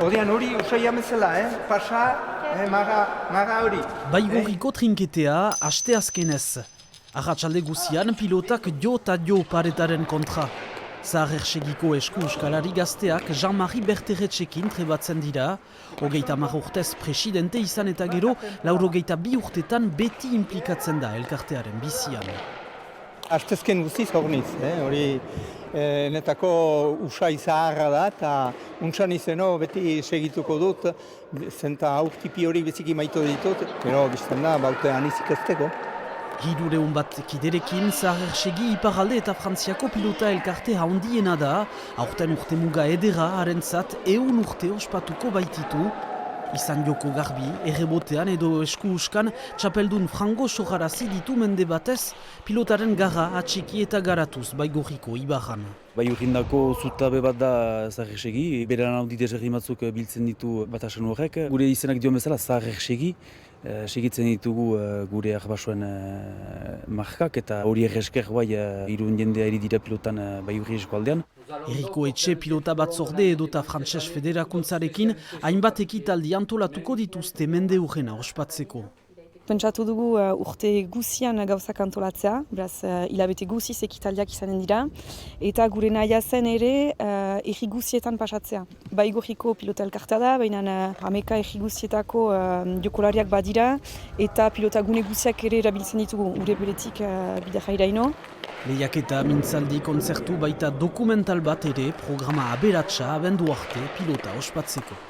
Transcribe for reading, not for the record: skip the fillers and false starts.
Ordean hori usai amezela, pasa, maga hori. Baigorriko trinketea aste azkenez. Arratsalde guzian pilotak jo eta jo paretaren kontra. Zahar Ersegiko esku euskalari gazteak Jean-Marie Berteretxekin trebatzen dira. 30 urtez presidente izan eta gero, 82 urtetan beti implikatzen da elkartearen bizian. Astezken guztiz horniz, hori netako usai zaharra da eta untsan izeno beti segituko dut, zenta aurtipi hori beziki maito ditut, pero bizten da, baute anizik ezteko. 300 bat kiderekin, Zahar Ersegi iparalde eta Frantziako pilota elkarte handiena da, aurten urtemuga edera harentzat 100 urte ospatuko baititu. Izan joko garbi, errebotean edo esku uskan, txapeldun frango sojarazi ditu mende batez, pilotaren garra atxiki eta garatuz Baigorriko ibarran. Baigorrindako zutabe bat da Zahar Ersegi, beran handi desegin batzuk biltzen ditu batasun horrek. Gure izenak dion bezala Zahar Ersegi, segitzen ditugu gure arbasuen markak eta hori erresker bai irun jendea eri dira pilotan Baigorri eskualdean. Eriko etxe pilota batzorde edota Frantses Federakuntzarekin hainbat ekitaldi antolatuko dituzte mende urrena ospatzeko. Pentsatu dugu urte guzian gauzak antolatzea, beraz hilabete guziz ekitaldiak izanen dira, eta gure nahia zen ere erri guzietan pasatzea. Baigorriko pilota elkartea da, baina hameka erri guzietako jokolariak badira, eta pilota gune guziak ere erabiltzen ditugu, gure beretik bidajairaino. Lehiaketa, mintzaldi, kontzertu baita dokumental bat ere programa aberatsa abendu arte pilota ospatzeko.